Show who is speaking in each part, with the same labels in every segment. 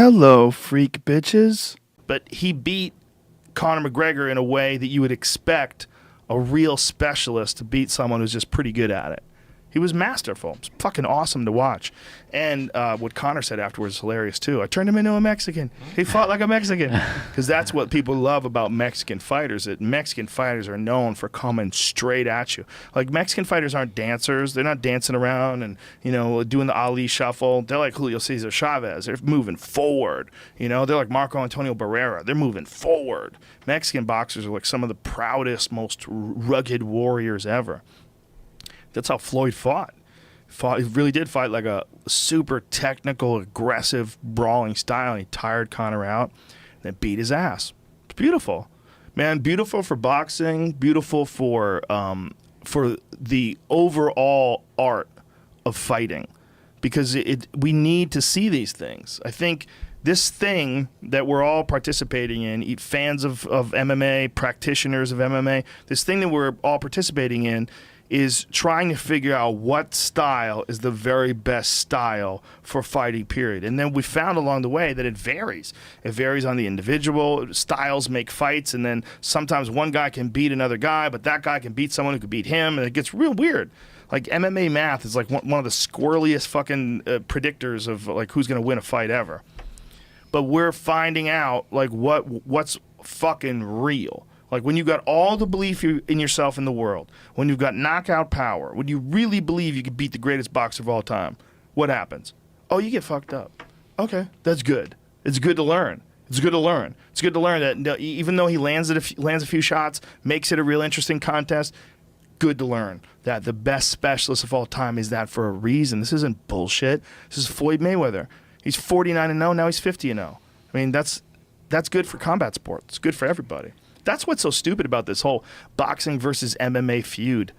Speaker 1: Hello, freak bitches. But he beat Conor McGregor in a way that you would expect a real specialist to beat someone who's just pretty good at it. He was masterful. It's fucking awesome to watch. And what Conor said afterwards is hilarious, too. I turned him into a Mexican. He fought like a Mexican. Because that's what people love about Mexican fighters, that Mexican fighters are known for coming straight at you. Like, Mexican fighters aren't dancers. They're not dancing around and, you know, doing the Ali shuffle. They're like Julio Cesar Chavez. They're moving forward. You know, they're like Marco Antonio Barrera. They're moving forward. Mexican boxers are like some of the proudest, most rugged warriors ever. That's how Floyd fought. He really did fight like a super technical, aggressive, brawling style. He tired Conor out and then beat his ass. It's beautiful. Man, beautiful for boxing, beautiful for the overall art of fighting. Because we need to see these things. I think this thing that we're all participating in, fans of MMA, practitioners of MMA, this thing that we're all participating in is trying to figure out what style is the very best style for fighting, period. And then we found along the way that it varies. It varies on the individual. Styles make fights, and then sometimes one guy can beat another guy, but that guy can beat someone who could beat him, and it gets real weird. Like, MMA math is like one of the squirreliest fucking predictors of like who's going to win a fight ever. But we're finding out like what's fucking real. Like, when you've got all the belief in yourself in the world, when you've got knockout power, when you really believe you could beat the greatest boxer of all time, what happens? Oh, you get fucked up. Okay, that's good. It's good to learn. It's good to learn. It's good to learn that even though he lands a few shots, makes it a real interesting contest, good to learn that the best specialist of all time is that for a reason. This isn't bullshit. This is Floyd Mayweather. He's 49-0, now he's 50-0. I mean, that's good for combat sports. It's good for everybody. That's what's so stupid about this whole boxing versus MMA feud.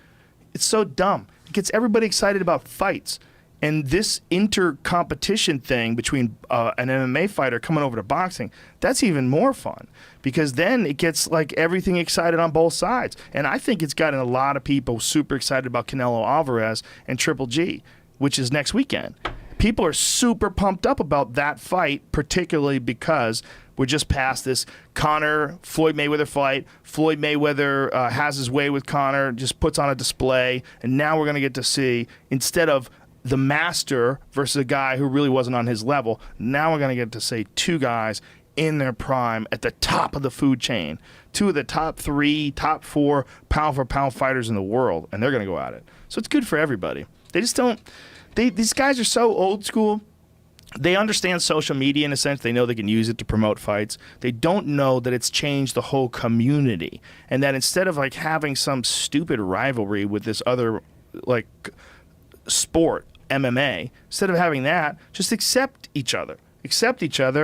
Speaker 1: It's so dumb. It gets everybody excited about fights. And this inter-competition thing between an MMA fighter coming over to boxing, that's even more fun. Because then it gets like everything excited on both sides. And I think it's gotten a lot of people super excited about Canelo Alvarez and Triple G, which is next weekend. People are super pumped up about that fight, particularly because we're just past this Conor-Floyd Mayweather fight. Floyd Mayweather has his way with Conor, just puts on a display, and now we're going to get to see, instead of the master versus a guy who really wasn't on his level, now we're going to get to see two guys in their prime at the top of the food chain. Two of the top 3, top 4 pound-for-pound fighters in the world, and they're going to go at it. So it's good for everybody. They just don't... These guys are so old school. They understand social media in a sense. They know they can use it to promote fights. They don't know that it's changed the whole community, and that instead of like having some stupid rivalry with this other like sport, MMA, instead of having that, just accept each other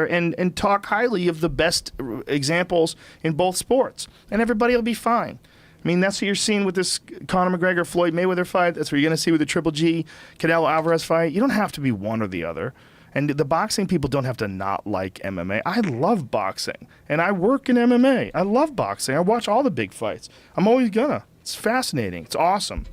Speaker 1: and talk highly of the best examples in both sports, and everybody will be fine. I mean, that's what you're seeing with this Conor McGregor, Floyd Mayweather fight. That's what you're going to see with the Triple G, Canelo Alvarez fight. You don't have to be one or the other. And the boxing people don't have to not like MMA. I love boxing, and I work in MMA. I love boxing. I watch all the big fights. I'm always gonna. It's fascinating. It's awesome.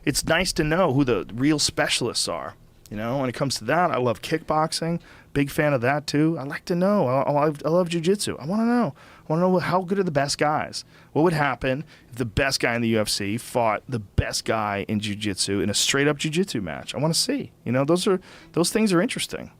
Speaker 1: It's nice to know who the real specialists are. You know, when it comes to that, I love kickboxing. Big fan of that, too. I like to know. I love jiu-jitsu. I want to know. I want to know how good are the best guys. What would happen if the best guy in the UFC fought the best guy in jiu-jitsu in a straight-up jiu-jitsu match? I want to see. You know, those things are interesting.